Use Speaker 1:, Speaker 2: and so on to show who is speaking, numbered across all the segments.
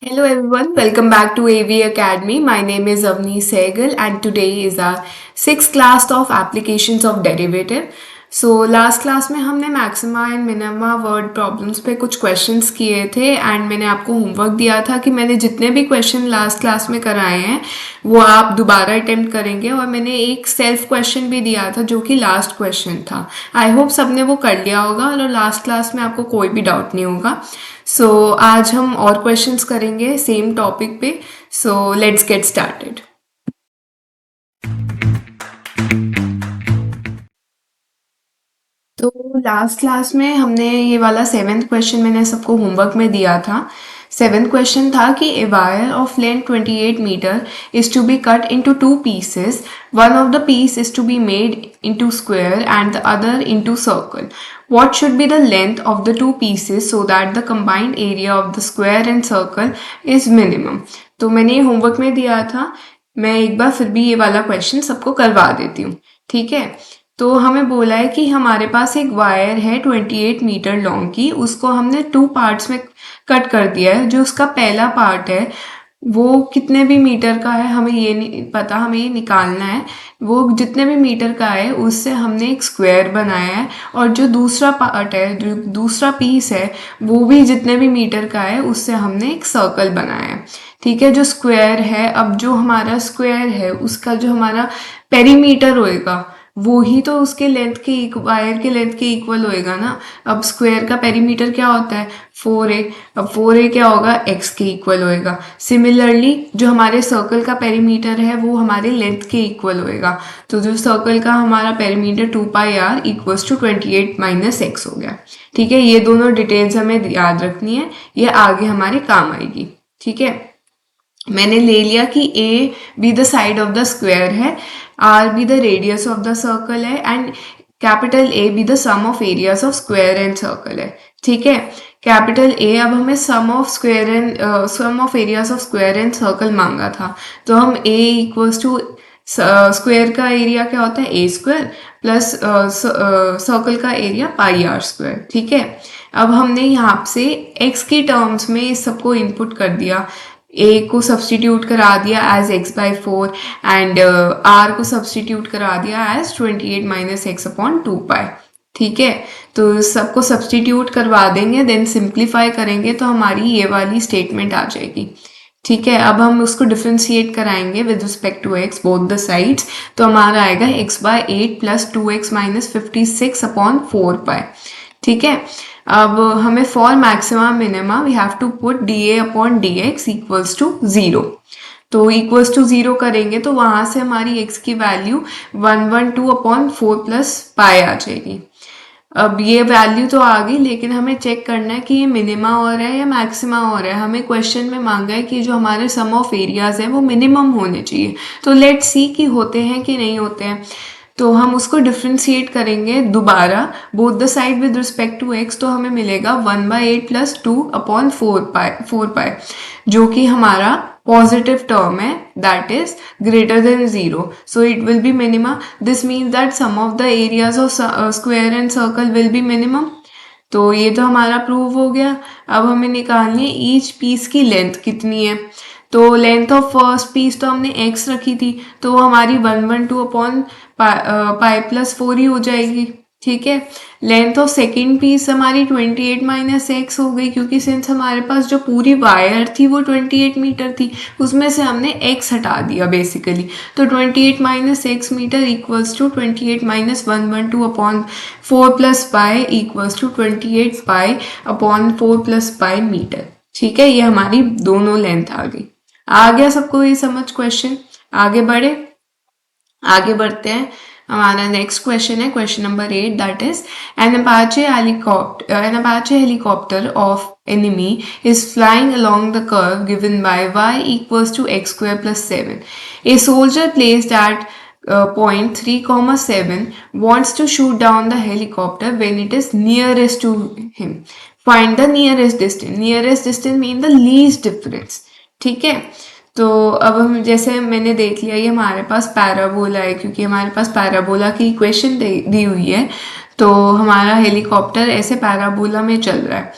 Speaker 1: Hello everyone, welcome back to AV Academy. My name is Avni Sehgal and today is our sixth class of applications of derivative. So last class में हमने maxima and minima word problems पे कुछ questions किए थे and मैंने आपको homework दिया था कि मैंने जितने भी क्वेश्चन लास्ट क्लास में कराए हैं वो आप दोबारा अटेम्प्ट करेंगे और मैंने एक सेल्फ क्वेश्चन भी दिया था जो कि लास्ट क्वेश्चन था। आई होप सबने वो कर लिया होगा और लास्ट क्लास में आपको कोई भी डाउट नहीं होगा। सो आज हम और क्वेश्चंस करेंगे सेम टॉपिक पे। So let's get started. तो लास्ट क्लास में हमने ये वाला सेवेंथ क्वेश्चन मैंने सबको होमवर्क में दिया था। सेवेंथ क्वेश्चन था कि a wire of length 28 metre is to be cut into two pieces. One of the piece is to be made into square and the other into circle. What should be the length of the two pieces so that the combined area of the square and circle is minimum? तो मैंने ये homework में दिया था, मैं एक बार फिर भी ये वाला क्वेश्चन सबको करवा देती हूँ। ठीक है, तो हमें बोला है कि हमारे पास एक वायर है 28 मीटर लॉन्ग की, उसको हमने टू पार्ट्स में कट कर दिया है। जो उसका पहला पार्ट है वो कितने भी मीटर का है हमें ये नहीं पता, हमें ये निकालना है। वो जितने भी मीटर का है उससे हमने एक स्क्वायर बनाया है और जो दूसरा पार्ट है, जो दूसरा पीस है, वो भी जितने भी मीटर का है उससे हमने एक सर्कल बनाया है। ठीक है, जो स्क्वायर है, अब जो हमारा स्क्वायर है उसका जो हमारा पेरीमीटर होएगा वो ही तो उसके लेंथ के वायर के लेंथ के इक्वल होएगा ना। अब स्क्वायर का पेरीमीटर क्या होता है 4a। अब 4a क्या होगा x के इक्वल होएगा। सिमिलरली जो हमारे सर्कल का पेरीमीटर है वो हमारे लेंथ के इक्वल होएगा। तो जो सर्कल का हमारा perimeter 2πr equals to 28 minus x हो गया। ठीक है, ये दोनों डिटेल्स हमें याद रखनी है, ये आगे हमारे काम आएगी। ठीक है, मैंने ले लिया कि a be the side of the square है, r be the radius of the circle है and capital A be the sum of areas of square and circle है। ठीक है, कैपिटल A अब हमें sum of areas of square and circle मांगा था, तो हम A इक्वल्स टू स्क्वायर का एरिया क्या होता है a स्क्वायर प्लस सर्कल का एरिया पाई आर स्क्वायर। ठीक है, अब हमने यहाँ से x की टर्म्स में इस सबको इनपुट कर दिया। a को सब्सटीट्यूट करा दिया एज x/4 एंड r को सब्सटीट्यूट करा दिया एज 28 माइनस एक्स अपॉन 2π। ठीक है, तो सबको सब्सटीट्यूट करवा देंगे, देन सिंप्लीफाई करेंगे तो हमारी ये वाली स्टेटमेंट आ जाएगी। ठीक है, अब हम उसको डिफ्रेंशिएट कराएंगे with respect to x both the sides, तो हमारा आएगा x/8 plus 2x minus 56 upon 4π। ठीक है, अब हमें for maxima minima we have to put dA upon dx equals to 0। तो इक्वल्स टू 0 करेंगे तो वहां से हमारी x की वैल्यू 112 अपॉन 4 प्लस पाई आ जाएगी। अब ये वैल्यू तो आ गई, लेकिन हमें चेक करना है कि ये मिनिमा हो रहा है या मैक्सिमा हो रहा है। हमें क्वेश्चन में मांगा है कि जो हमारे सम ऑफ एरियाज है वो मिनिमम होने चाहिए, तो लेट्स सी कि होते हैं कि नहीं होते हैं। तो हम उसको डिफ्रेंशिएट करेंगे दोबारा both the side with respect to x, तो हमें मिलेगा 1/8 प्लस 2 अपॉन 4π, जो कि हमारा पॉजिटिव टर्म है, that is greater than 0, so it will be minima. This means that sum of the areas of square and circle will be minimum. तो ये तो हमारा प्रूव हो गया। अब हमें निकालनी है ईच पीस की लेंथ कितनी है। तो लेंथ ऑफ फर्स्ट पीस तो हमने x रखी थी, तो वो हमारी 112 अपॉन पाई प्लस 4 ही हो जाएगी। ठीक है, लेंथ ऑफ सेकेंड पीस हमारी 28 माइनस एक्स हो गई, क्योंकि सिंस हमारे पास जो पूरी वायर थी वो 28 मीटर थी, उसमें से हमने x हटा दिया बेसिकली। तो 28 minus x metre equals to 28 minus 112 upon 4 plus pi equals to 28 pi upon 4 plus pi metre. ठीक है, ये हमारी दोनों लेंथ आ गई। आ गया सबको ये समझ क्वेश्चन? आगे बढ़ते हैं। हमारा नेक्स्ट क्वेश्चन है question number 8, that is an Apache helicopter of enemy is flying along the curve given by y equals to x square plus 7. A soldier placed at point 3,7 wants to shoot down the helicopter when it is nearest to him. Find the nearest distance. Nearest distance mean the least difference. ठीक है, तो अब हम जैसे मैंने देख लिया ये हमारे पास पैराबोला है, क्योंकि हमारे पास पैराबोला की इक्वेशन दी हुई है, तो हमारा हेलीकॉप्टर ऐसे पैराबोला में चल रहा है।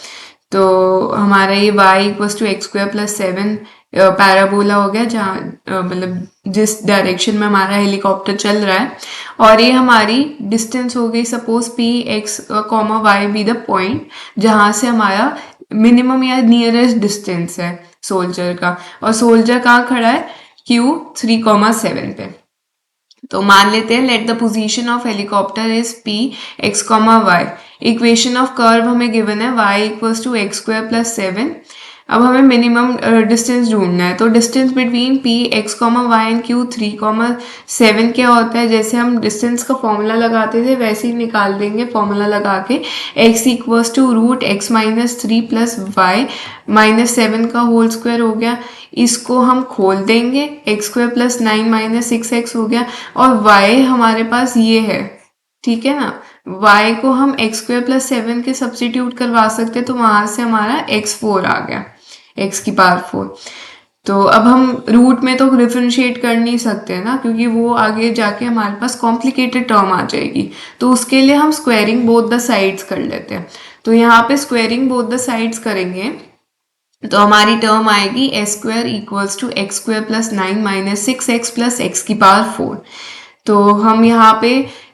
Speaker 1: तो हमारा ये y equals to x square plus 7 parabola हो गया, जहाँ मतलब जिस डायरेक्शन में हमारा हेलीकॉप्टर चल रहा है, और ये हमारी डिस्टेंस हो गई suppose p x comma y be the point जहाँ से हमारा मिनिमम या नियरेस्ट डिस्टेंस है सोल्जर का, और सोल्जर कहाँ खड़ा है Q3,7 पे। तो मान लेते हैं let the position of helicopter is p x comma y. Equation of curve हमें गिवन है y equals to x square plus 7। अब हमें मिनिमम डिस्टेंस ढूंढना है, तो distance between p x comma y and Q3,7 क्या होता है, जैसे हम डिस्टेंस का फॉर्मूला लगाते थे वैसे ही निकाल देंगे फॉर्मूला लगा के। x equals to root x minus 3 प्लस वाई माइनस 7 का होल स्क्वायर हो गया। इसको हम खोल देंगे, x square plus 9 minus 6x हो गया, और y हमारे पास ये है, ठीक है ना। y को हम एक्स स्क्वायर प्लस 7 के सब्सटीट्यूट करवा सकते, तो वहां से हमारा x4 आ गया, x की पावर 4। तो अब हम रूट में तो डिफरेंशिएट कर नहीं सकते ना, क्योंकि वो आगे जाके हमारे पास कॉम्प्लिकेटेड टर्म आ जाएगी, तो उसके लिए हम स्क्वायरिंग बोथ द साइड्स कर लेते हैं। तो यहाँ पे स्क्वायरिंग बोथ द साइड्स करेंगे तो हमारी टर्म आएगी s square equals to x square plus 9 minus 6x plus x की पावर 4। तो हम यहाँ पे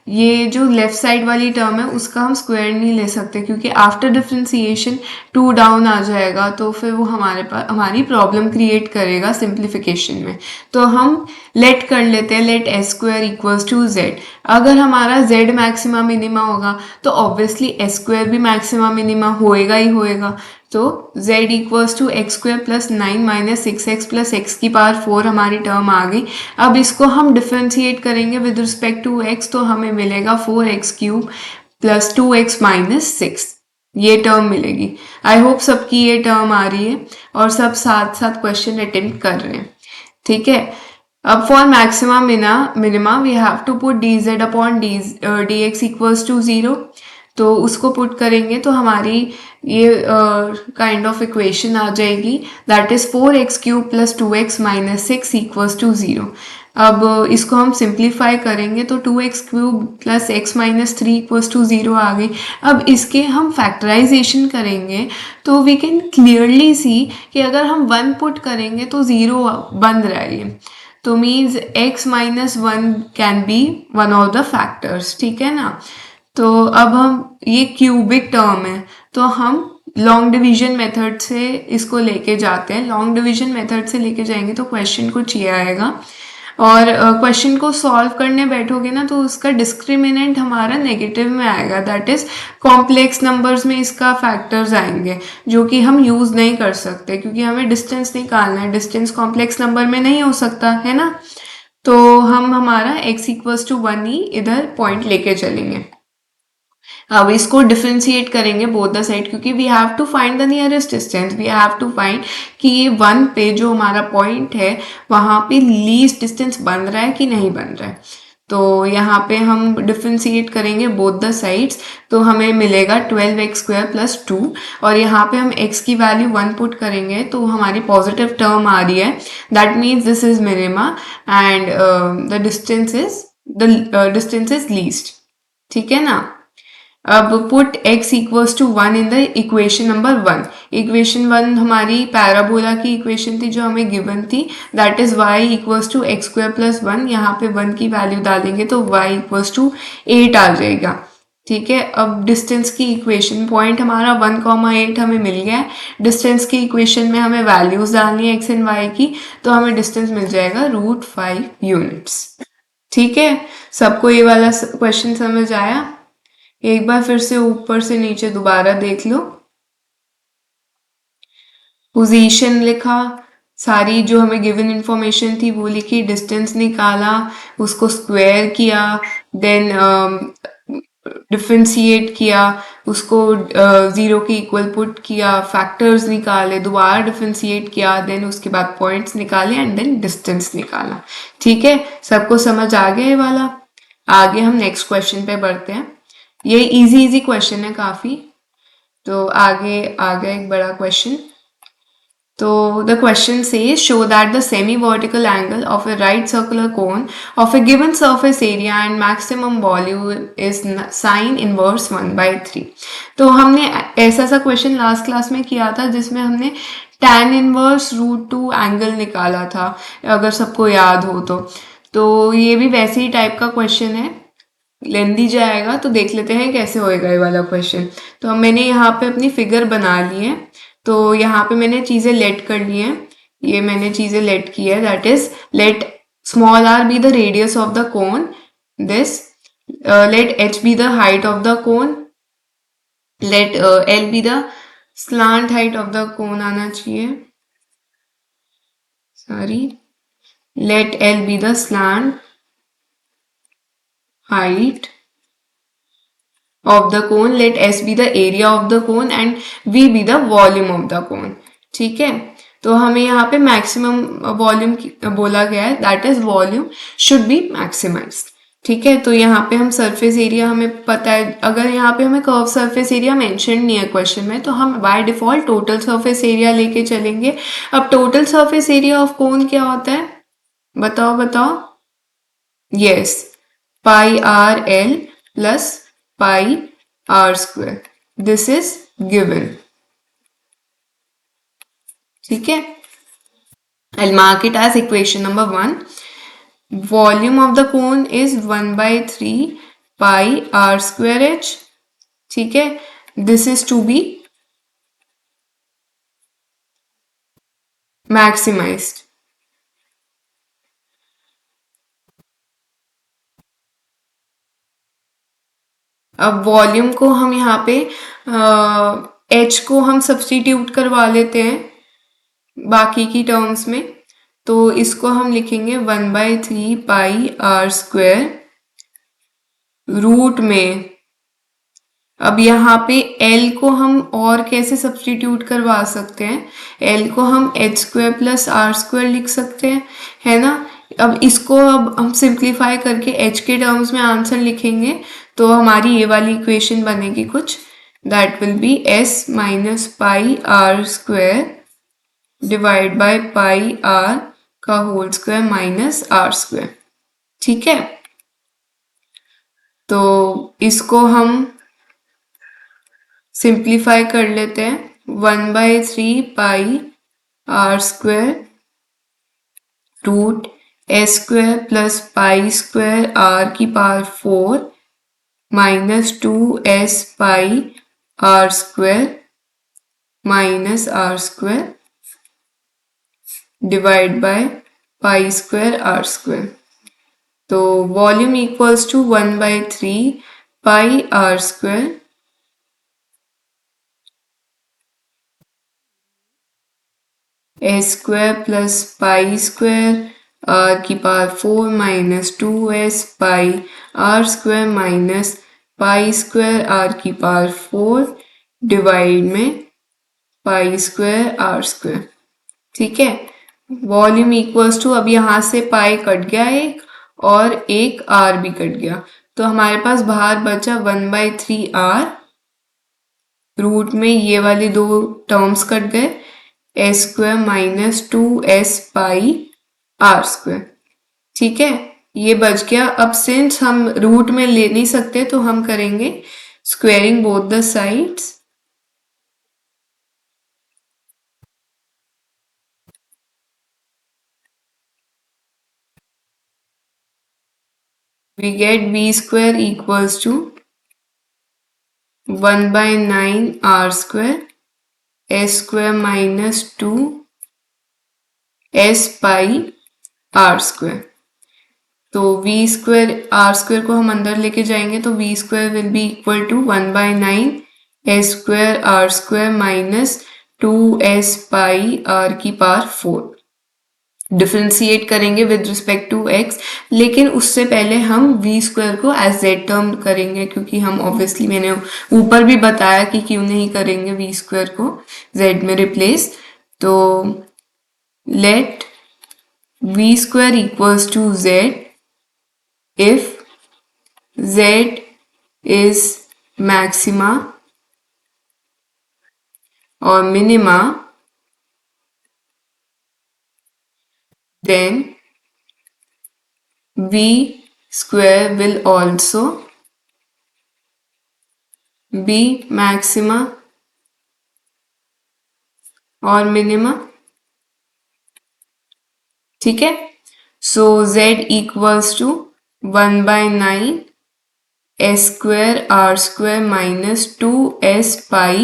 Speaker 1: ये जो लेफ्ट साइड वाली टर्म है उसका हम स्क्वायर नहीं ले सकते, क्योंकि आफ्टर डिफरेंशिएशन 2 डाउन आ जाएगा, तो फिर वो हमारे पास हमारी प्रॉब्लम क्रिएट करेगा सिंप्लीफिकेशन में। तो हम लेट कर लेते हैं, let s square equals to z. अगर हमारा जेड मैक्सिमा मिनिमा होगा तो ऑब्वियसली एस स्क्वायर भी मैक्सिमा मिनिमा होएगा ही होएगा। तो z equals to x square plus 9 minus 6x plus x की पावर 4 हमारी टर्म आ गई। अब इसको हम डिफ्रेंशिएट करेंगे विद रिस्पेक्ट टू x, तो हमें मिलेगा 4x cube plus 2x minus 6, ये टर्म मिलेगी। आई होप सबकी ये टर्म आ रही है और सब साथ साथ क्वेश्चन अटेम्प्ट कर रहे हैं, ठीक है। अब for maxima minima we have to put dz upon dx equals to 0। तो उसको पुट करेंगे तो हमारी ये काइंड ऑफ इक्वेशन आ जाएगी, that is 4x cube plus 2x minus 6 equals to 0। अब इसको हम सिंप्लीफाई करेंगे तो 2x cube plus x minus 3 equals to 0 आ गई। अब इसके हम फैक्टराइजेशन करेंगे तो वी कैन क्लियरली सी कि अगर हम 1 पुट करेंगे तो 0 बन रहा है ये, तो means x minus 1 can be one of the factors, ठीक है ना। तो अब हम ये क्यूबिक टर्म है, तो हम लॉन्ग डिवीजन मेथड से इसको लेके जाते हैं। लॉन्ग डिवीजन मेथड से लेके जाएंगे तो क्वेश्चन कुछ ये आएगा, और क्वेश्चन को सॉल्व करने बैठोगे ना तो उसका डिस्क्रिमिनेंट हमारा नेगेटिव में आएगा, दैट इज कॉम्प्लेक्स नंबर्स में इसका फैक्टर्स आएंगे जो कि हम यूज नहीं कर सकते, क्योंकि हमें डिस्टेंस निकालना है, डिस्टेंस कॉम्प्लेक्स नंबर में नहीं हो सकता है ना। तो हम हमारा x इक्वल्स टू 1 ही इधर पॉइंट लेके चलेंगे। अब इसको डिफ्रेंशिएट करेंगे बोथ द साइड, क्योंकि we have to find the nearest distance, we have to find कि ये 1 पे जो हमारा पॉइंट है वहां पे लीस्ट डिस्टेंस बन रहा है कि नहीं बन रहा है। तो यहाँ पे हम डिफ्रेंशिएट करेंगे बोथ द साइड्स, तो हमें मिलेगा 12x स्क्वायर प्लस 2, और यहाँ पे हम x की वैल्यू 1 पुट करेंगे तो हमारी पॉजिटिव टर्म आ रही है, that means this is minima and the distance is least, ठीक है ना। अब put x equals to 1 in the equation number 1। Equation 1 हमारी पैराबोला की इक्वेशन थी जो हमें गिवन थी, that is y equals to x square plus 1। यहाँ पे 1 की वैल्यू डालेंगे तो y इक्वल्स टू 8 आ जाएगा, ठीक है। अब डिस्टेंस की इक्वेशन पॉइंट हमारा 1,8 हमें मिल गया है। डिस्टेंस की इक्वेशन में हमें वैल्यूज डालनी है x एंड y की, तो हमें डिस्टेंस मिल जाएगा √5 यूनिट्स, ठीक है। सबको ये वाला क्वेश्चन समझ आया? एक बार फिर से ऊपर से नीचे दोबारा देख लो। पोजीशन लिखा, सारी जो हमें गिवन इंफॉर्मेशन थी वो लिखी, डिस्टेंस निकाला, उसको स्क्वायर किया, देन डिफ्रेंशिएट किया, उसको 0 के इक्वल पुट किया, फैक्टर्स निकाले, दोबारा डिफ्रेंशिएट किया, देन उसके बाद पॉइंट्स निकाले एंड देन डिस्टेंस निकाला, ठीक है। सबको समझ आ गया ये वाला? आगे हम नेक्स्ट क्वेश्चन पे बढ़ते हैं। ये इजी क्वेश्चन है काफी, तो आगे आ गया एक बड़ा question. So the question says, show that the semi-vertical angle of a right circular cone of a given surface area and maximum volume is sin inverse 1/3. तो हमने ऐसा सा क्वेश्चन लास्ट क्लास में किया था जिसमें हमने tan इनवर्स √2 एंगल निकाला था, अगर सबको याद हो तो ये भी वैसे ही टाइप का क्वेश्चन है, लेंदी जाएगा, तो देख लेते हैं कैसे होएगा ये वाला क्वेश्चन। तो मैंने यहाँ पे अपनी फिगर बना ली है, तो यहाँ पे मैंने चीज़ें लेट कर ली हैं, ये मैंने चीज़ें लेट की है, that is let small r be the radius of the cone, this let h be the height of the cone, let l be the slant height of the cone आना चाहिए, sorry, let l be the slant height of the cone, let s be the area of the cone and v be the volume of the cone. ठीक है, तो हमें यहाँ पे maximum volume बोला गया है, that is volume should be maximized. ठीक है, तो यहाँ पे हम सरफेस एरिया हमें पता है, अगर यहाँ पे हमें कर्व सरफेस एरिया मेंशन नहीं है क्वेश्चन में, तो हम by default total surface area लेके चलेंगे। अब total surface area of cone क्या होता है, बताओ बताओ। Yes, pi r l plus pi r square, this is given. ठीक है, I'll mark it as equation number 1. Volume of the cone is 1/3 pi r square h. ठीक है, this is to be maximized. अब volume को हम यहाँ पे h को हम सब्स्टिट्यूट करवा लेते हैं बाकी की टर्म्स में, तो इसको हम लिखेंगे 1/3 पाई आर स्क्वायर रूट में। अब यहाँ पे L को हम और कैसे सब्स्टिट्यूट करवा सकते हैं, L को हम h square plus r square लिख सकते हैं, है ना। अब इसको अब हम सिंप्लीफाई करके h के टर्म्स में आंसर लिखेंगे, तो हमारी ये वाली इक्वेशन बनेगी कुछ, that will be s minus pi r square divide by pi r का whole square minus r square. ठीक है, तो इसको हम सिंप्लीफाई कर लेते हैं, 1/3 pi r square root s square plus pi square r की power 4 minus 2s pi r square minus r square divide by pi square r square. तो volume equals to 1/3 pi r square s square plus pi square r की power 4 minus 2s pi r square minus pi square r की power 4 divide में pi square r square. ठीक है, volume equals to, अब यहाँ से pi cut गया एक और एक आर भी कट गया, तो हमारे पास बाहर बचा 1/3 आर, रूट में ये वाली दो टर्म्स कट गए, s square minus 2s pi r square. ठीक है, ये बच गया। अब सिंस हम रूट में ले नहीं सकते, तो हम करेंगे squaring both the sides, we get v square equals to 1/9 r square s square minus 2 s pi r square। तो v स्क्वायर r स्क्वायर को हम अंदर लेके जाएंगे, तो v square will be equal to 1/9 s square r square minus 2s pi r की power 4। Differentiate करेंगे with respect to x, लेकिन उससे पहले हम v स्क्वायर को एज z टर्म करेंगे, क्योंकि हम ऑब्वियसली, मैंने ऊपर भी बताया कि क्यों नहीं करेंगे v स्क्वायर को z में रिप्लेस। तो let v square equals to z if z is maxima or minima then v square will also be maxima और मिनिमा. ठीक है. So z equals to 1/9 s square r square minus 2s pi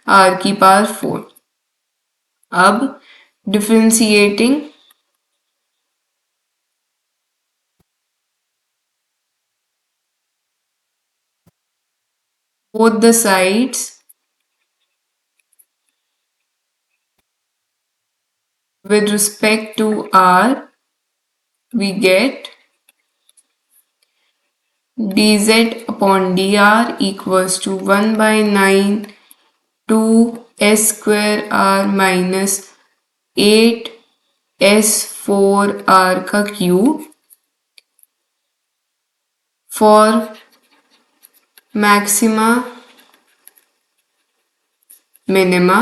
Speaker 1: r की power 4. अब differentiating both the sides with respect to r, we get dz upon dr equals to 1/9 2s square r minus 8 s4 r का cube for maxima minima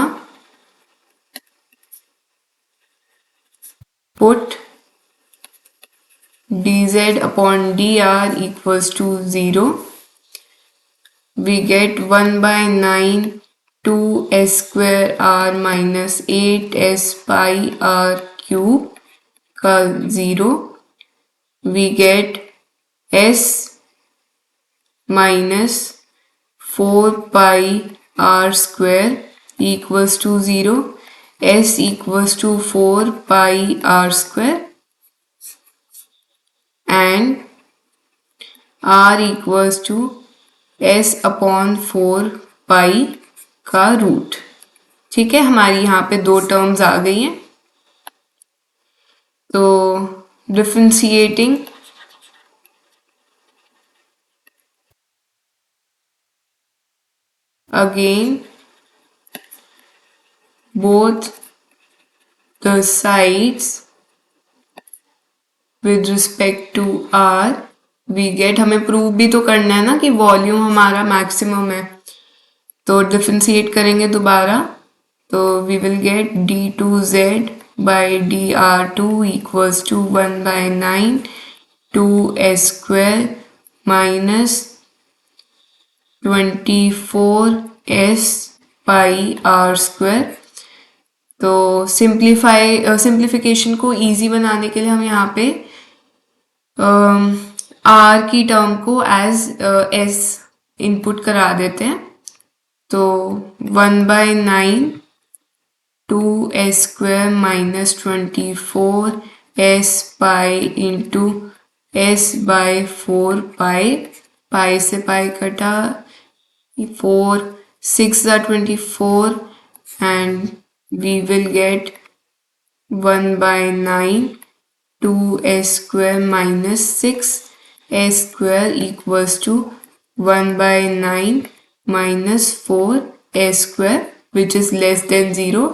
Speaker 1: put dz upon dr equals to 0. We get 1/9 2s square r minus 8s pi r cube का 0. We get s minus 4 pi r square equals to 0. S equals to 4 pi r square and r equals to s upon 4 pi का root. ठीक है, हमारी यहाँ पे दो terms आ गई हैं. तो differentiating again both the sides with respect to r, we get, हमें प्रूव भी तो करना है ना कि वॉल्यूम हमारा मैक्सिमम है. तो डिफरेंशिएट करेंगे दोबारा तो we will get d2z by dr2 equals to 1/9 2s square minus 24s pi r square. तो सिंप्लीफिकेशन को इजी बनाने के लिए हम यहाँ पे r की टर्म को एज s इनपुट करा देते हैं. तो 1/9 2s square minus 24s pi into s by 4 pi. pi से pi कटा 4 6 are 24 and we will get 1/9 2s square minus 6s square equals to 1/9 minus 4s square, which is less than 0.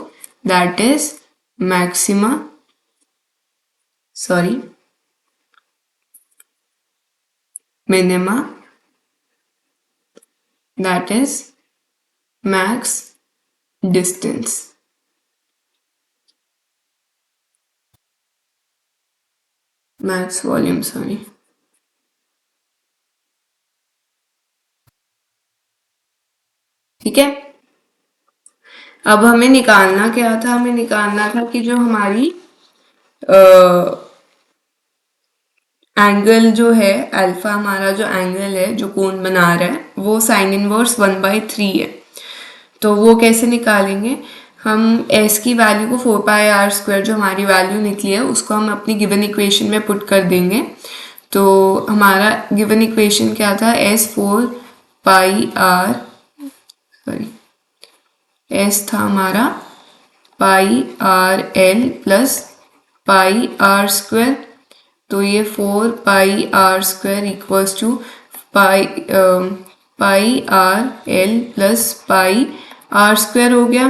Speaker 1: That is minima, that is max distance. Max volume, sorry. ठीक है. अब हमें निकालना क्या था, हमें निकालना था कि जो हमारी एंगल जो है अल्फा, हमारा जो एंगल है जो कोण बना रहा है वो साइन इनवर्स 1/3 है. तो वो कैसे निकालेंगे, हम s की वैल्यू को 4 पाई आर स्क्वायर जो हमारी वैल्यू निकली है उसको हम अपनी गिवन इक्वेशन में पुट कर देंगे. तो हमारा गिवन इक्वेशन क्या था, s था हमारा pi r l plus pi r square. तो ये 4 pi r square equals to pi r l plus pi r square हो गया.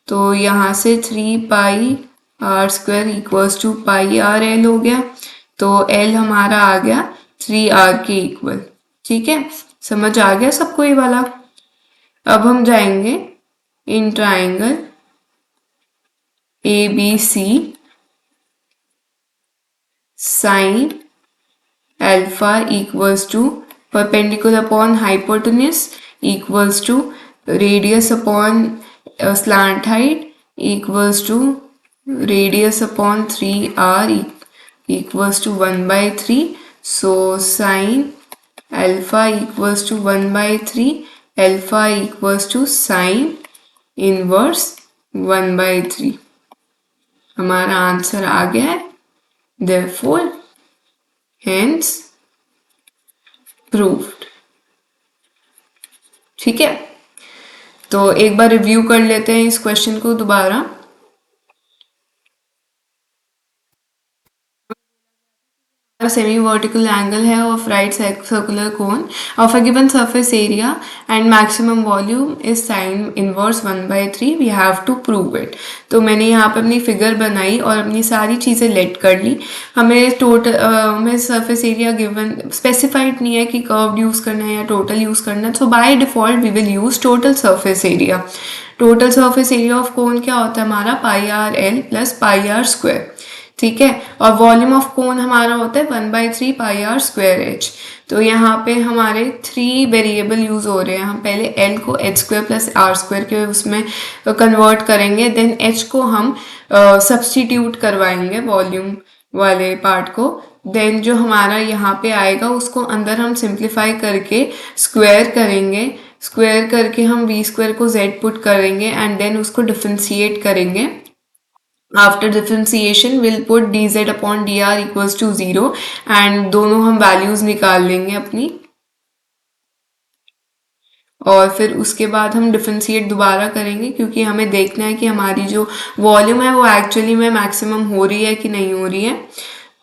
Speaker 1: तो यहाँ से 3 pi r square equals to pi r l हो गया. तो एल हमारा आ गया 3r के इक्वल. ठीक है, समझ आ गया सबको ये वाला. अब हम जाएंगे in triangle ABC sine alpha equals to perpendicular upon hypotenuse equals to radius upon slant height equals to radius upon 3r equals to 1 by 3. So sine alpha equals to 1 by 3, alpha equals to sine inverse 1 by 3. हमारा answer आ गया है, therefore hence proved. ठीक है, तो एक बार review कर लेते हैं इस क्वेश्चन को दोबारा. Semi-vertical angle है of right circular cone of a given surface area and maximum volume is sine inverse 1 by 3. We have to prove it. तो मैंने यहाँ पे अपनी फिगर बनाई और अपनी सारी चीज़ें लेट कर ली. हमें टोटल हमें सरफेस एरिया गिवन स्पेसिफाइड नहीं है कि कर्व्ड यूज़ करना है या टोटल यूज़ करना है. So by default we will use total surface area. Total surface area of cone क्या होता है हमारा, pi r l plus pi r square. ठीक है, और वॉल्यूम ऑफ कोन हमारा होता है 1 by 3 pi r square h. तो यहाँ पे हमारे 3 वेरिएबल यूज हो रहे हैं. हम पहले एल को h square plus r square के उसमें कन्वर्ट करेंगे, देन एच को हम सब्सटीट्यूट करवाएंगे वॉल्यूम वाले पार्ट को. देन जो हमारा यहाँ पे आएगा उसको अंदर हम सिंप्लीफाई करके स्क्वायर करेंगे. स्क्वायर करके हम वी स्क्वायर को जेड पुट करेंगे एंड देन उसको डिफ्रेंशिएट करेंगे. After differentiation we'll put dz upon dr equals to 0 and दोनों हम वैल्यूज निकाल लेंगे अपनी. और फिर उसके बाद हम डिफ्रेंशिएट दोबारा करेंगे क्योंकि हमें देखना है कि हमारी जो वॉल्यूम है वो एक्चुअली में मैक्सिमम हो रही है कि नहीं हो रही है.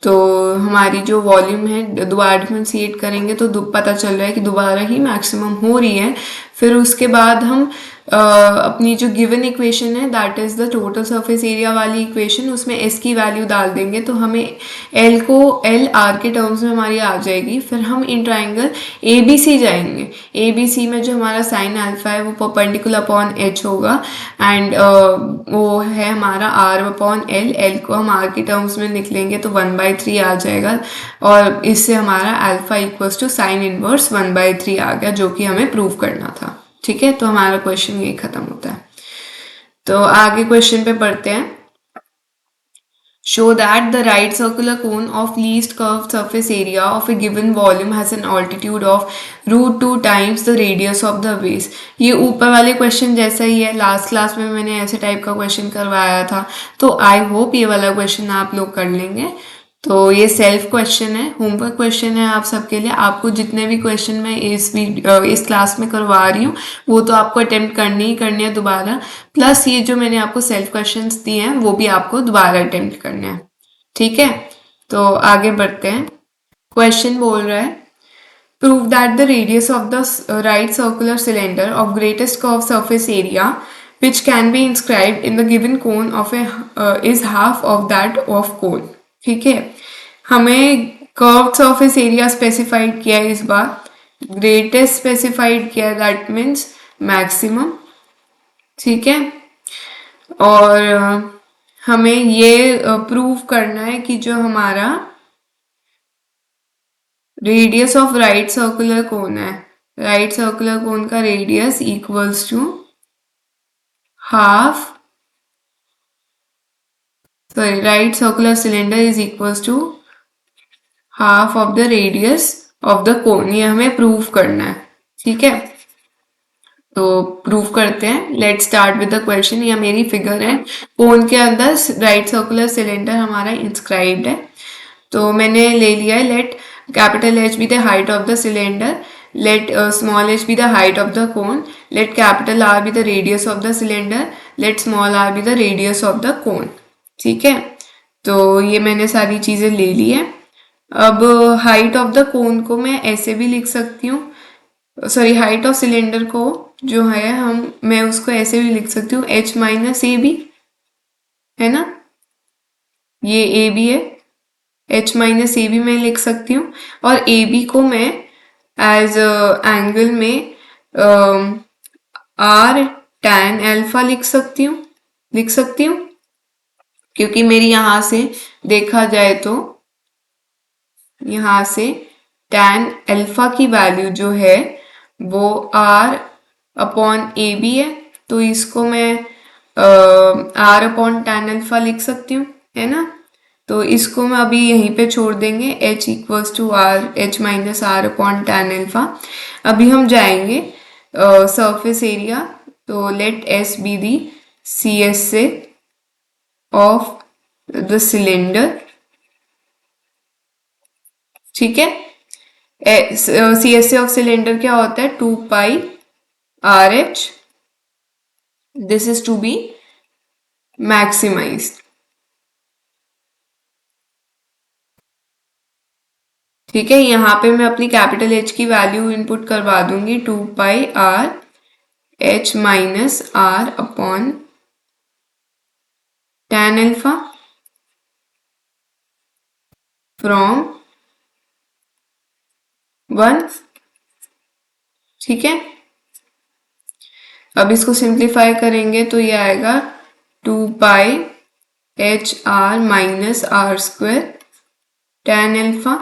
Speaker 1: तो हमारी जो वॉल्यूम है दोबारा डिफ्रेंशिएट करेंगे तो पता चल रहा है कि दोबारा ही मैक्सिमम हो रही है. फिर उसके बाद हम अपनी जो गिवन इक्वेशन है that is the total surface area वाली इक्वेशन, उसमें एस की वैल्यू डाल देंगे तो हमें एल को एल आर के टर्म्स में हमारी आ जाएगी. फिर हम in triangle A B C जाएंगे. ए बी सी में जो हमारा साइन अल्फा है वो परपेंडिकुलर अपॉन एच होगा एंड वो है हमारा आर अपॉन एल. एल को हम आर के टर्म्स में निकलेंगे तो 1 by 3 आ जाएगा और इससे हमारा alpha equals to sine inverse 1 by 3 आ गया जो कि हमें प्रूव करना था. ठीक है, तो हमारा क्वेश्चन यही खत्म होता है. तो आगे क्वेश्चन पे पढ़ते हैं. Show that the right circular cone of least curved surface area of a given volume has an altitude of √2 times the radius of the base. ये ऊपर वाले क्वेश्चन जैसा ही है, लास्ट क्लास में मैंने ऐसे टाइप का क्वेश्चन करवाया था. तो आई होप ये वाला क्वेश्चन आप लोग कर लेंगे. तो ये सेल्फ क्वेश्चन है, होमवर्क क्वेश्चन है आप सबके लिए. आपको जितने भी क्वेश्चन मैं इस क्लास में करवा रही हूँ वो तो आपको अटेम्प्ट करने ही करने हैं दोबारा, प्लस ये जो मैंने आपको सेल्फ क्वेश्चंस दिए हैं वो भी आपको दोबारा अटेम्प्ट करने हैं. ठीक है, तो आगे बढ़ते हैं. क्वेश्चन बोल रहा है prove that the radius of the right circular cylinder of greatest curve surface area which can be inscribed in the given cone of is half of that of cone. ठीक है, हमें कर्व सरफेस एरिया स्पेसिफाइड किया है इस बार, greatest specified किया है that means maximum. ठीक है, और हमें ये प्रूव करना है कि जो हमारा radius of right circular cone है, राइट सर्कुलर कोन का radius equals to half, sorry, right circular cylinder is equals to half of the radius of the cone. ये हमें प्रूव करना है. ठीक है, तो प्रूव करते हैं. Let start with the question. ये मेरी फिगर है, कोन के अंदर राइट सर्कुलर सिलेंडर हमारा इंस्क्राइब्ड है. तो मैंने ले लिया है let capital H B the height of the cylinder, let small h be the height of the cone, let capital R be the radius of the cylinder, let small r be the radius of the cone. ठीक है, तो ये मैंने सारी चीज़ें ले ली है. अब हाइट ऑफ द कोन को मैं ऐसे भी लिख सकती हूँ, सॉरी हाइट ऑफ सिलेंडर को जो है मैं उसको ऐसे भी लिख सकती हूँ h माइनस ए बी, है ना, ये ए बी है, h माइनस ए बी मैं लिख सकती हूँ. और ए बी को मैं एज एंगल में आर टैन अल्फा लिख सकती हूँ क्योंकि मेरी यहाँ से देखा जाए तो यहाँ से tan अल्फा की वैल्यू जो है वो r अपॉन ए बी है, तो इसको मैं r अपॉन tan अल्फा लिख सकती हूँ, है ना। तो इसको मैं अभी यहीं पे छोड़ देंगे, h equals to r h minus r upon tan alpha. अभी हम जाएंगे सरफेस एरिया, तो let s be the C S से ऑफ द सिलेंडर, ठीक है। सी एस ऑफ सिलेंडर क्या होता है, 2 पाई RH, this is to be maximized, ठीक है। यहाँ पे मैं अपनी कैपिटल H की वैल्यू इनपुट करवा दूंगी, 2 पाई RH minus r upon tan alpha from 1, ठीक है। अब इसको सिंप्लीफाई करेंगे तो ये आएगा 2 pi HR minus r square tan alpha.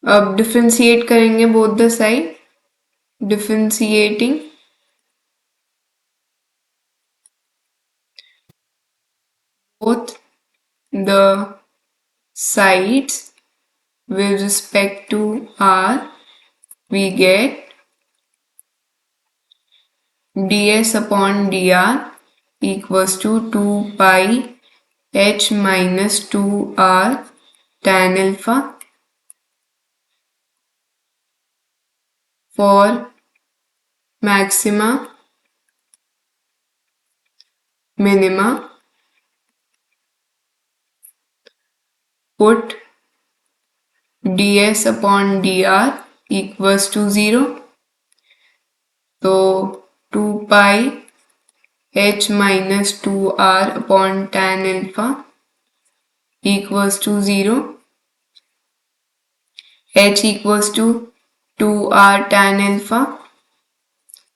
Speaker 1: अब डिफ्रेंशिएट करेंगे both the side, differentiating both the sides with respect to r, we get ds upon dr equals to 2 pi H minus 2r tan alpha for maxima, minima, put ds upon dr equals to 0, तो 2 पाई H minus 2r upon tan alpha equals to 0, H equals to 2r tan alpha,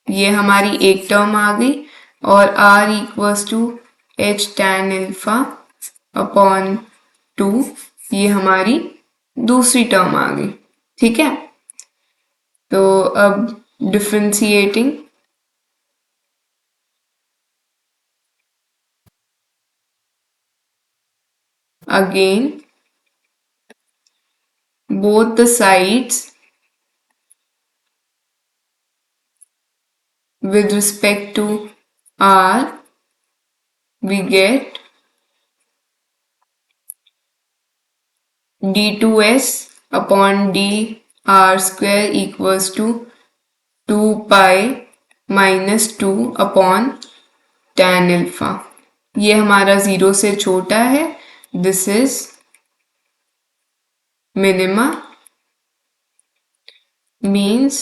Speaker 1: ये हमारी एक term आ गई, और r equals to H tan alpha अपॉन 2, ये हमारी दूसरी टर्म आ गई, ठीक है। तो अब differentiating again both the sides with respect to r, we get d2s upon dr square equals to 2 pi minus 2 upon tan alpha, ये हमारा 0 से छोटा है, this is minima, means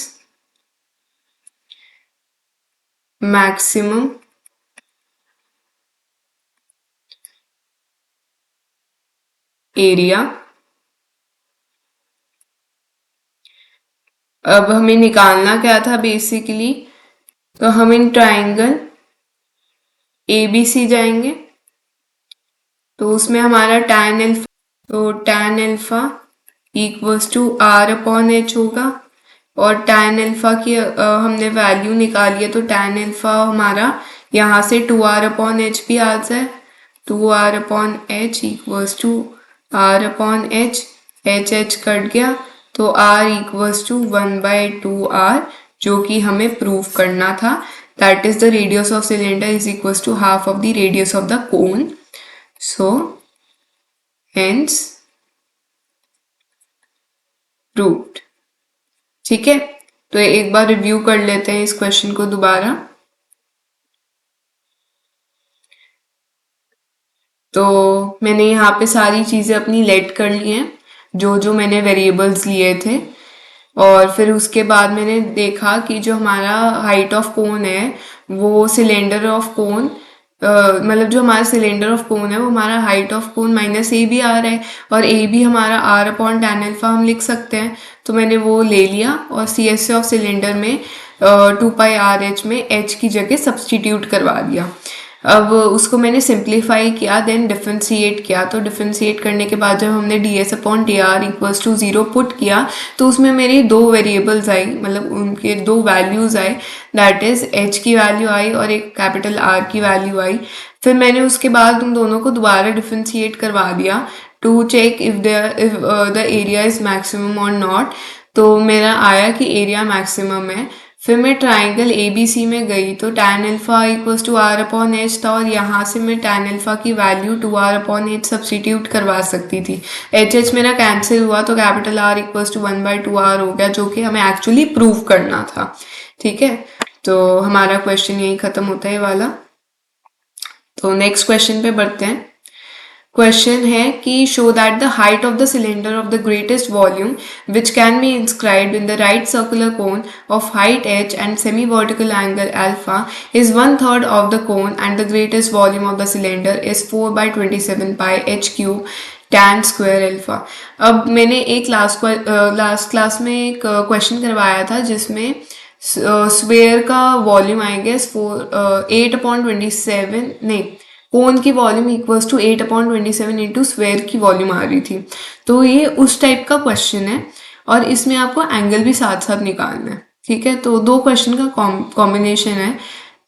Speaker 1: maximum area. अब हमें निकालना क्या था बेसिकली, तो हम इन ट्राइंगल ABC जाएंगे, तो उसमें हमारा tan अल्फा, तो tan alpha equals to r upon h होगा, और tan अल्फा की हमने वैल्यू निकाली है, तो tan अल्फा हमारा यहाँ से 2r अपॉन एच भी आ जाए, 2r upon h equals to r upon h, h cut गया, तो r इक्वल्स टू 1/2r, जो कि हमें प्रूव करना था, that is the radius of cylinder is equals to half of the radius of the cone, so hence proved, ठीक है। तो एक बार रिव्यू कर लेते हैं इस क्वेश्चन को दोबारा। तो मैंने यहाँ पे सारी चीज़ें अपनी लेट कर ली हैं, जो जो मैंने वेरिएबल्स लिए थे, और फिर उसके बाद मैंने देखा कि जो हमारा हाइट ऑफ कोन है वो सिलेंडर ऑफ कोन, मतलब जो हमारा सिलेंडर ऑफ कोन है वो हमारा हाइट ऑफ कोन माइनस ए भी आ रहा है, और ए भी हमारा r अपॉन tan अल्फा हम लिख सकते हैं, तो मैंने वो ले लिया, और सी एस ऑफ सिलेंडर में 2 पाई RH में h की जगह सब्सटीट्यूट करवा दिया। अब उसको मैंने सिंप्लीफाई किया, देन डिफ्रेंशिएट किया। तो डिफ्रेंशिएट करने के बाद जब हमने d s upon d r equals to 0 put किया तो उसमें मेरी दो वेरिएबल्स आई, मतलब उनके दो वैल्यूज़ आए, दैट इज़ एच की वैल्यू आई और एक कैपिटल आर की वैल्यू आई। फिर मैंने उसके बाद उन दोनों को दोबारा डिफ्रेंशिएट करवा दिया to check if the area is maximum और नॉट। तो मेरा आया कि एरिया मैक्सिमम है। फिर मैं ट्राइंगल ए बी सी में गई तो tan alpha equals to r upon h था, और यहाँ से मैं tan अल्फा की value 2r upon h substitute करवा सकती थी। एच एच मेरा कैंसिल हुआ तो capital R equals to 1/2r हो गया, जो कि हमें एक्चुअली प्रूव करना था। ठीक है, तो हमारा क्वेश्चन यही खत्म होता है ये वाला। तो नेक्स्ट क्वेश्चन पे बढ़ते हैं। क्वेश्चन है कि show that the height of the cylinder of the greatest volume which can be inscribed in the right circular cone of height h and semi vertical angle alpha is 1/3 of the cone and the greatest volume of the cylinder is 4/27 pi h cube tan square alpha. अब मैंने एक last class में एक question करवाया था जिसमें sphere का volume I guess 8/27, नहीं, कोन की volume equals to 8/27 into square की वॉल्यूम आ रही थी। तो ये उस टाइप का क्वेश्चन है और इसमें आपको एंगल भी साथ साथ निकालना है। ठीक है, तो दो क्वेश्चन का कॉम्बिनेशन है।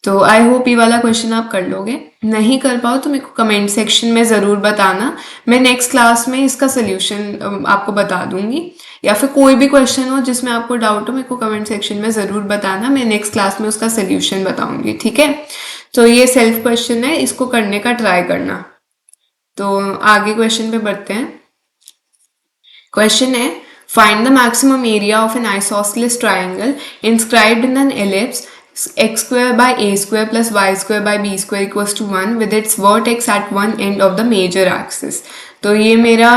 Speaker 1: तो आई होप ये वाला क्वेश्चन आप कर लोगे। नहीं कर पाओ तो मेरे को कमेंट सेक्शन में ज़रूर बताना, मैं नेक्स्ट क्लास में इसका सोल्यूशन आपको बता दूंगी। या फिर कोई भी क्वेश्चन हो जिसमें आपको डाउट हो मेरे को कमेंट सेक्शन में ज़रूर बताना, मैं नेक्स्ट क्लास में उसका सोल्यूशन बताऊंगी। ठीक है, तो ये सेल्फ क्वेश्चन है, इसको करने का ट्राई करना। तो आगे क्वेश्चन पे बढ़ते हैं। क्वेश्चन है find the maximum area of N isosceles triangle inscribed in an ellipse x square by a square plus y square by b square equals to 1 with its vertex at one end of the major axis। तो ये मेरा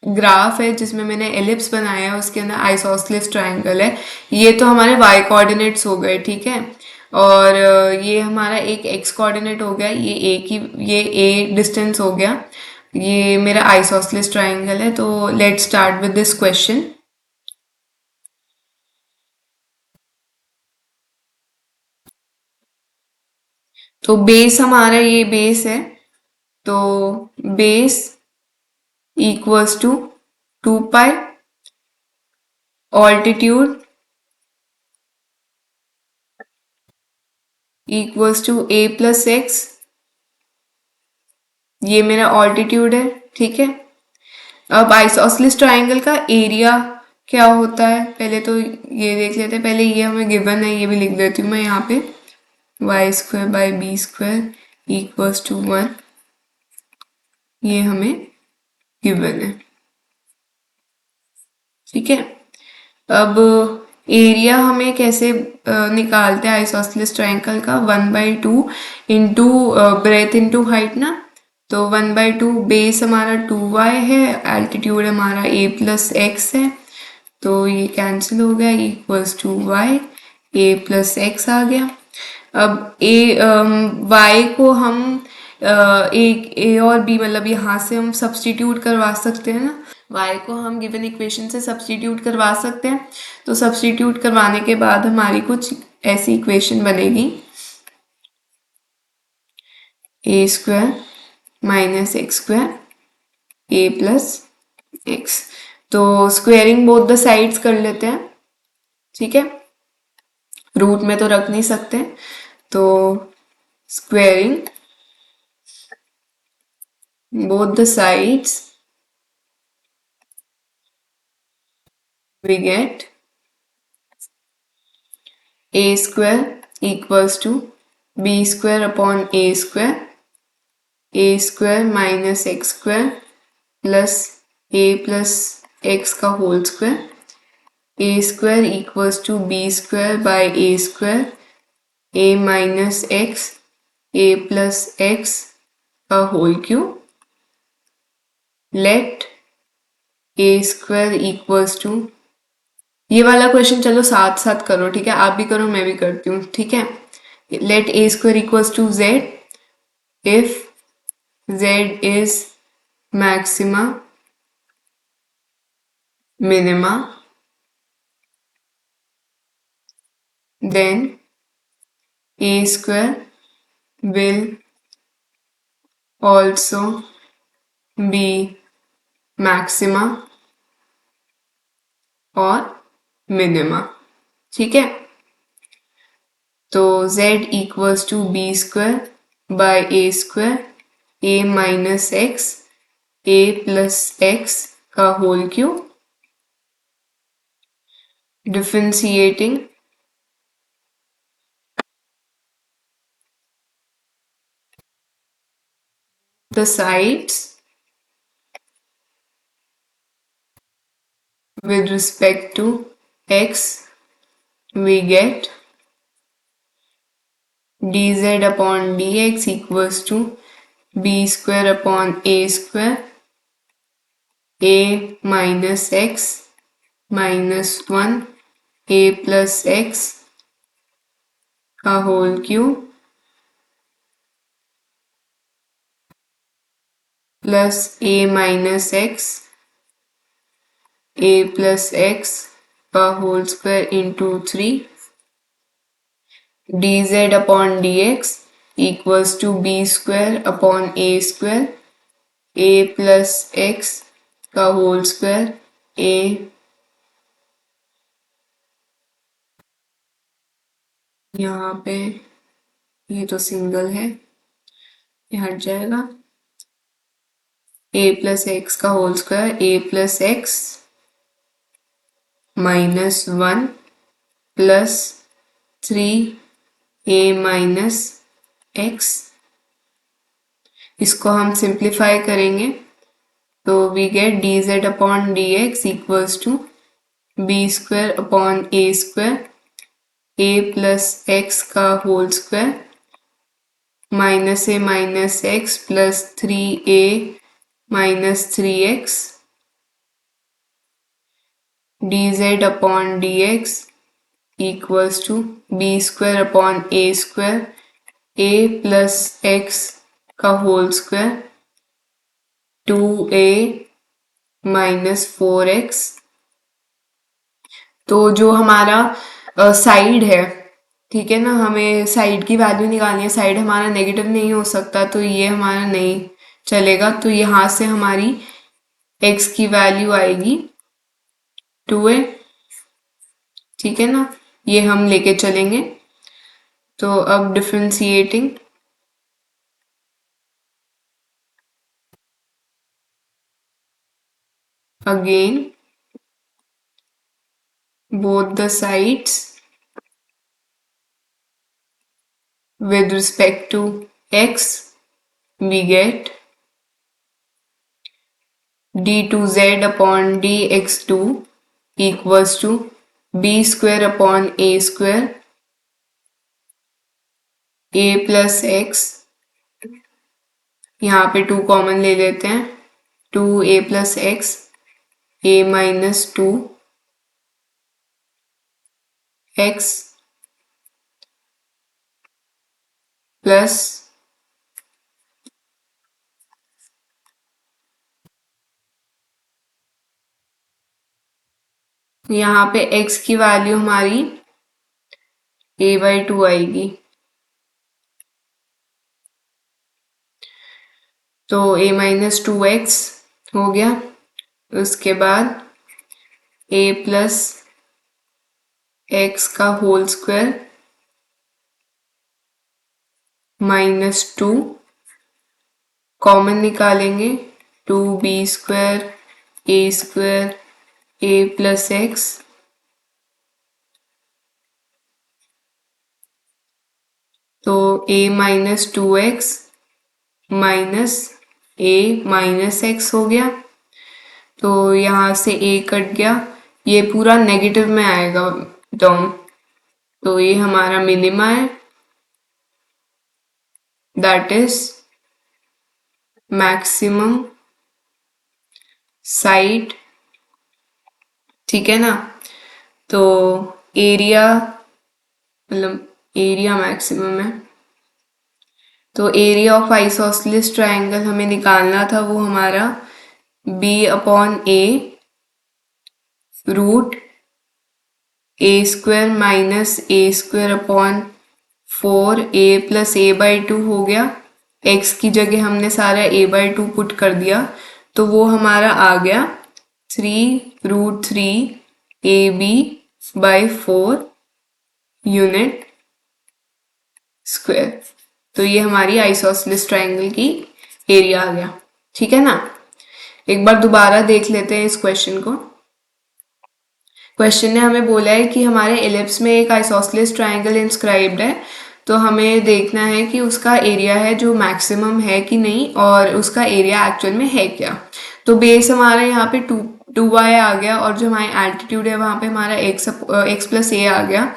Speaker 1: graph है जिसमें मैंने ellipse बनाया है, उसके अंदर आइसोसेलेस ट्राइंगल है। ये तो हमारे y कोऑर्डिनेट्स हो गए, ठीक है, और ये हमारा एक x कोऑर्डिनेट हो गया, ये a डिस्टेंस हो गया। ये मेरा आइसोसेलेस ट्राइंगल है। तो let's start with this question. तो बेस हमारा ये बेस है, तो base equals to 2 pi altitude equals to a plus x, ये मेरा ऑल्टीट्यूड है। ठीक है, अब आइसोसेलेस ट्राइंगल का एरिया क्या होता है पहले तो ये देख लेते हैं। पहले ये हमें गिवन है, ये भी लिख देती हूँ मैं यहाँ पे, y square by b square equals to 1, ये हमें गिवन है। ठीक है, अब एरिया हमें कैसे निकालते हैं आइसोसेलेस ट्राइंगल का, 1/2 इंटू ब्रेथ इंटू हाइट ना। तो 1/2 बेस हमारा 2y है, एल्टीट्यूड हमारा a प्लस एक्स है, तो ये कैंसिल हो गया, equals to y, a plus x आ गया। अब y को हम एक a और b, मतलब यहाँ से हम सब्सटीट्यूट करवा सकते हैं ना, y को हम गिवन इक्वेशन से सब्सटीट्यूट करवा सकते हैं। तो सब्सटीट्यूट करवाने के बाद हमारी कुछ ऐसी इक्वेशन बनेगी, a square minus x square a plus x. तो स्क्वेयरिंग बोथ द साइड्स कर लेते हैं। ठीक है, रूट में तो रख नहीं सकते, तो squaring both the sides we get a square equals to b square upon a square minus x square plus a plus x का whole square, a square equals to b square by a square, a minus x, a plus x का whole cube, let a square equals to, ये वाला question चलो साथ साथ करो, ठीक है, आप भी करो मैं भी करती हूँ। ठीक है, late a square equals to z if z is maxima, minima, then a square will also be maxima और मिनिमा। ठीक है, तो z equals to b square by a square a minus x a plus x का whole cube, differentiating the sides with respect to x, we get dz upon dx equals to b square upon a square a minus x minus 1 a plus x का whole cube plus a minus x a plus x का whole square into 3 dz upon dx equals to b square upon a square a plus x का whole square a यहाँ पे ये तो single है, ये हट जाएगा, a प्लस एक्स का whole square a plus x minus 1 plus 3 a minus x. इसको हम सिंप्लीफाई करेंगे तो we get d z upon d x equals to b square upon a square a plus x का whole square minus a minus x plus 3a minus 3x d z upon d x equals to b square upon a square a plus x का whole square 2a minus 4x। तो जो हमारा side है, ठीक है ना, हमें side की वैल्यू निकालनी है, साइड हमारा नेगेटिव नहीं हो सकता तो ये हमारा नहीं चलेगा, तो यहाँ से हमारी x की वैल्यू आएगी 2a। ठीक है ना, ये हम लेके चलेंगे। तो अब differentiating again both the sides with respect to x, we get d2z upon dx2 equals to b square upon a square a plus x, यहाँ पे 2 कॉमन ले लेते हैं, 2a plus x a minus 2x plus यहाँ पे x की value हमारी a/2 आएगी, तो a माइनस 2x हो गया। उसके बाद a प्लस एक्स का होल स्क्वायर माइनस 2 कॉमन निकालेंगे, 2b square a plus x तो a minus 2x minus a minus x हो गया, तो यहाँ से a कट गया, ये पूरा नेगेटिव में आएगा टर्म, तो ये हमारा मिनिमा है, दैट इज मैक्सिमम साइड। ठीक है ना, तो एरिया मतलब एरिया मैक्सिमम है, तो एरिया ऑफ आइसोसेलेस ट्रायंगल हमें निकालना था, वो हमारा b अपॉन a root a square minus a square upon 4a+a/2 हो गया। x की जगह हमने सारा a/2 पुट कर दिया, तो वो हमारा आ गया 3√3ab/4 यूनिट स्क्वायर। तो ये हमारी आइसोसेलेस ट्रायंगल की एरिया आ गया। ठीक है ना। एक बार दोबारा देख लेते हैं इस क्वेश्चन को। क्वेश्चन ने हमें बोला है कि हमारे एलिप्स में एक आइसोसेलेस ट्रायंगल इंस्क्राइब्ड है, तो हमें देखना है कि उसका एरिया है जो मैक्सिमम है कि नहीं, और उसका एरिया एक्चुअल में है क्या। तो बेस हमारा यहाँ पे 2y आ गया, और जो हमारी एल्टीट्यूड है वहाँ पे हमारा x+a आ गया।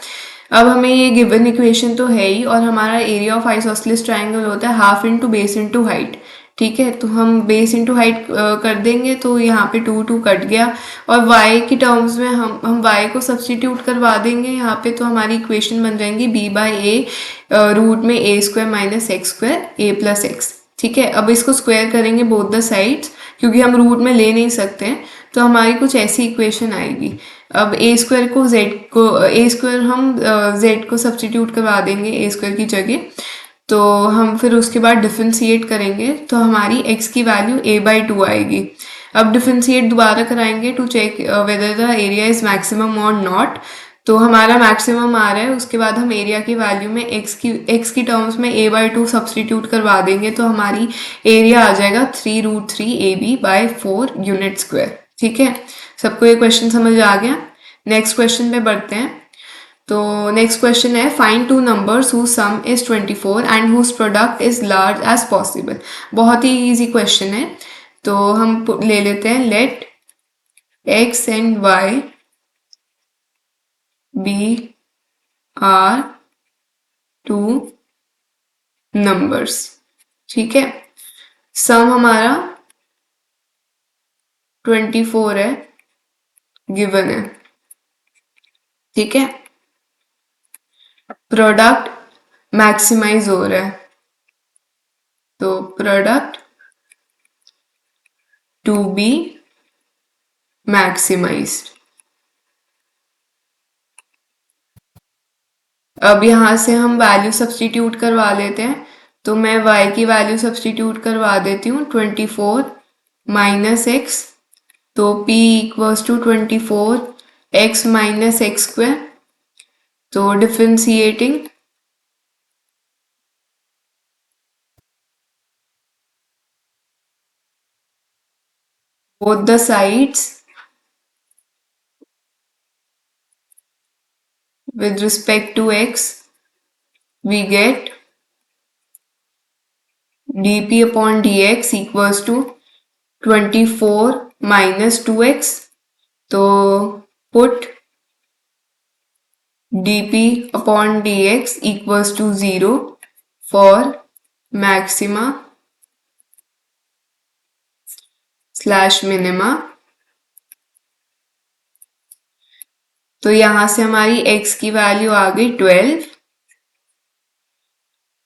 Speaker 1: अब हमें ये गिवन इक्वेशन तो है ही, और हमारा एरिया ऑफ आइसोसेलेस ट्रायंगल होता है half into base into height. ठीक है, तो हम बेस इंटू हाइट कर देंगे, तो यहाँ पे 2 कट गया, और y की टर्म्स में हम y को सब्सटीट्यूट करवा देंगे यहाँ पे, तो हमारी इक्वेशन बन जाएंगी b/a रूट में a² - x² a+x। ठीक है, अब इसको स्क्वायर करेंगे बोथ द साइड्स, क्योंकि हम रूट में ले नहीं सकते हैं, तो हमारी कुछ ऐसी इक्वेशन आएगी। अब a² हम z को सब्सटीट्यूट करवा देंगे a² की जगह, तो हम फिर उसके बाद डिफ्रेंशिएट करेंगे, तो हमारी x की वैल्यू a/2 आएगी। अब डिफ्रेंशिएट दोबारा कराएंगे to check whether the area is maximum और नॉट, तो हमारा मैक्सिमम आ रहा है। उसके बाद हम एरिया की वैल्यू में x की टर्म्स में a/2 सब्सटीट्यूट करवा देंगे, तो हमारी एरिया आ जाएगा 3√3ab/4 यूनिट स्क्वायर। ठीक है, सबको ये क्वेश्चन समझ आ गया। नेक्स्ट क्वेश्चन पे बढ़ते हैं। तो नेक्स्ट क्वेश्चन है, find two numbers whose sum is 24 and whose product is large as possible. बहुत ही इजी क्वेश्चन है, तो हम ले लेते हैं, let x and y be are two numbers. ठीक है, सम हमारा 24 है, गिवन है। ठीक है, प्रोडक्ट मैक्सिमाइज हो रहा है, तो प्रोडक्ट टू बी मैक्सिमाइज्ड। अब यहाँ से हम वैल्यू सब्सटीट्यूट करवा लेते हैं, तो मैं y की वैल्यू सब्सटीट्यूट करवा देती हूँ 24 - x, तो p = 24 x - x²। तो differentiating both the sides with respect to x, we get dp/dx = 24 - 2x, तो put dp/dx = 0 for maxima / minima। तो यहां से हमारी x की वैल्यू आ गई 12।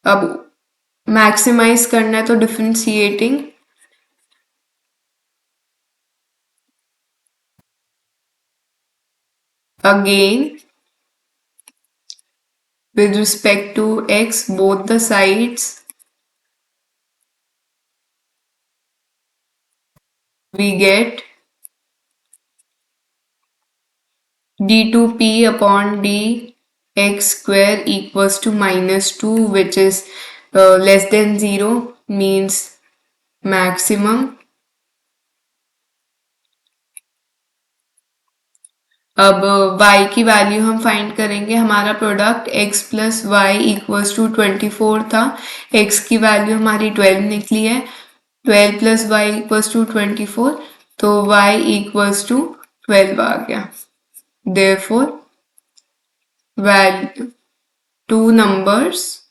Speaker 1: अब मैक्सिमाइज करना है, तो differentiating again with respect to x, both the sides we get d2p/dx² = -2, which is less than 0, means maximum। अब y की वैल्यू हम फाइंड करेंगे। हमारा प्रोडक्ट x + y = 24 था, x की वैल्यू हमारी 12 निकली है, 12 + y = 24, तो y = 12 आ गया। Therefore value two numbers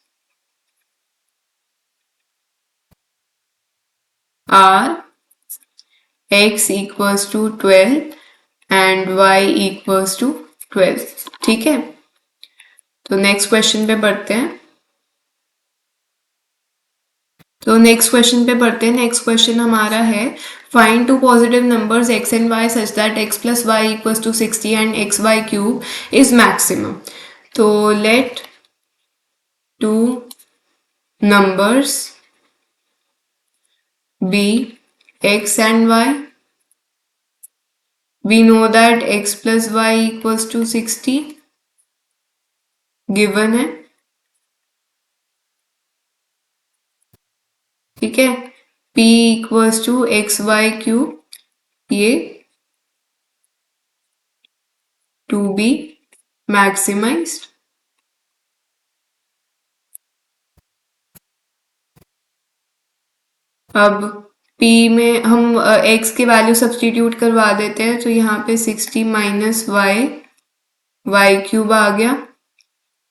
Speaker 1: are x = 12 and y = 12। ठीक है, तो नेक्स्ट क्वेश्चन पे बढ़ते हैं। नेक्स्ट क्वेश्चन हमारा है, find two positive numbers x and y such that x + y = 60 and xy³ is maximum। तो late two numbers be x and y. We know that x plus y equals to 60 given है, ठीक है. p equals to x y cube, ये to be maximized. अब p में हम x की value substitute करवा देते हैं, तो यहाँ पे 60 माइनस वाई क्यूब आ गया.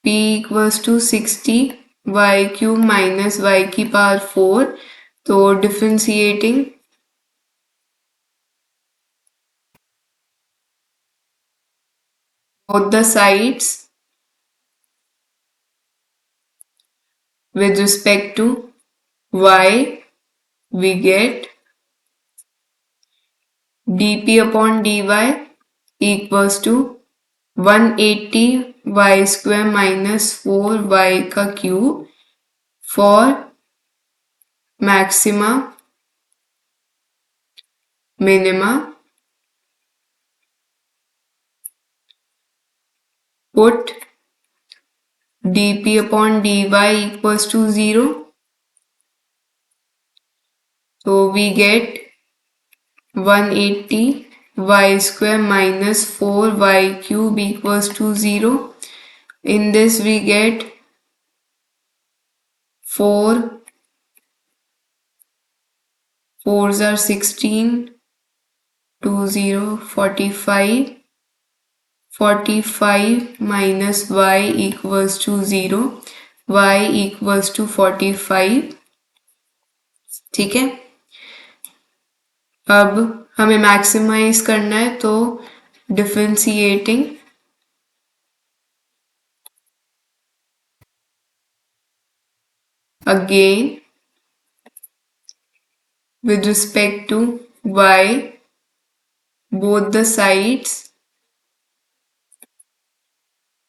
Speaker 1: p equals to 60 y cube minus y की पावर 4. तो differentiating both the sides with respect to y, we get dp upon dy equals to 180 y square minus 4y का cube for maxima, minima. Put dp upon dy equals to 0. So we get 180 y square minus 4y cube equals to 0. In this we get 4 4s are 16, 2 0 45. 45 minus y equals to 0, y equals to 45. ठीक है. अब हमें maximise करना है, तो differentiating again with respect to y, both the sides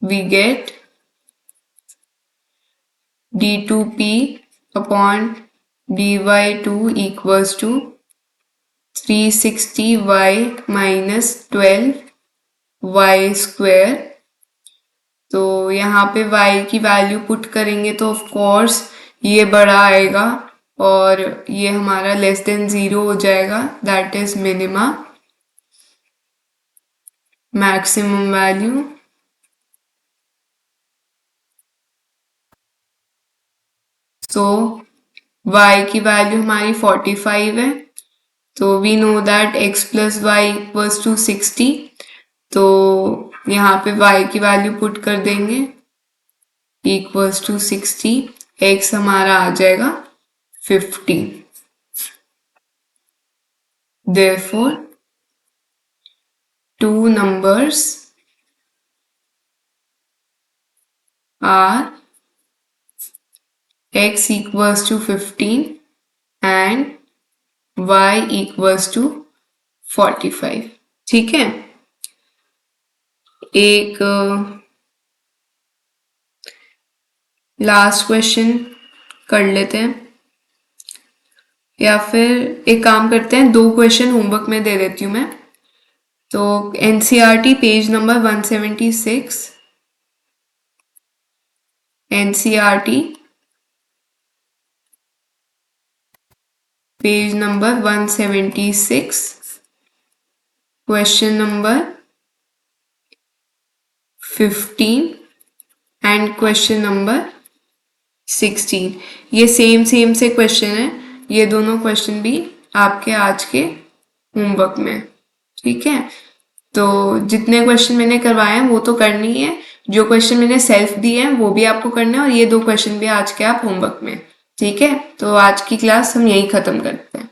Speaker 1: we get d2p upon dy2 equals to 360y minus 12y square. तो यहाँ पे y की वैल्यू पुट करेंगे तो ऑफ कोर्स ये बड़ा आएगा और ये हमारा लेस देन 0 हो जाएगा. That is minima, maximum value. So y की वैल्यू हमारी 45 है, तो we know that x plus y equals to 60. तो यहाँ पे y की वैल्यू पुट कर देंगे इक्वल्स टू 60. x हमारा आ जाएगा 50. Therefore, two numbers are x equals to 15 and y equals to 45. ठीक है. एक लास्ट क्वेश्चन कर लेते हैं, या फिर एक काम करते हैं, 2 क्वेश्चन होमवर्क में दे देती हूँ मैं. तो NCERT page number 176, NCERT page number 176, question number 15 and question number 16. ये सेम से क्वेश्चन है, ये दोनों क्वेश्चन भी आपके आज के होमवर्क में. ठीक है. तो जितने क्वेश्चन मैंने करवाए हैं वो तो करनी है, जो क्वेश्चन मैंने सेल्फ दिए हैं वो भी आपको करना है, और ये 2 क्वेश्चन भी आज के आप होमवर्क में. ठीक है. तो आज की क्लास हम यही खत्म करते हैं.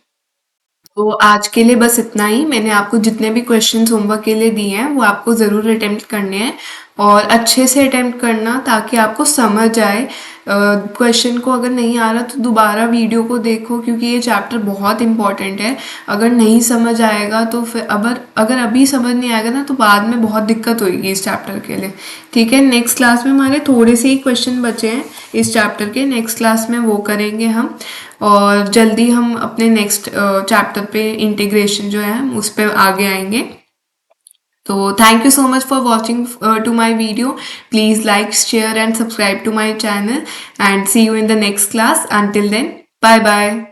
Speaker 1: तो आज के लिए बस इतना ही. मैंने आपको जितने भी क्वेश्चंस होमवर्क के लिए दिए हैं वो आपको ज़रूर अटेम्प्ट करने हैं, और अच्छे से अटेम्प्ट करना ताकि आपको समझ आए क्वेश्चन को अगर नहीं आ रहा तो दोबारा वीडियो को देखो, क्योंकि ये चैप्टर बहुत इंपॉर्टेंट है। अगर नहीं समझ आएगा तो फिर अगर अभी समझ नहीं आएगा ना तो बाद में बहुत दिक्कत होगी इस चैप्टर के लिए। ठीक है, नेक्स्ट क्लास में हमारे थोड़े से ही क्वेश्चन बचे हैं इस चैप्टर के, नेक्स्ट क्लास में वो करेंगे हम, और जल्दी हम अपने नेक्स्ट चैप्टर पे इंटीग्रेशन जो है उस पर आगे आएंगे। So thank you so much for watching to my video. Please like, share and subscribe to my channel, and see you in the next class. Until then, bye bye.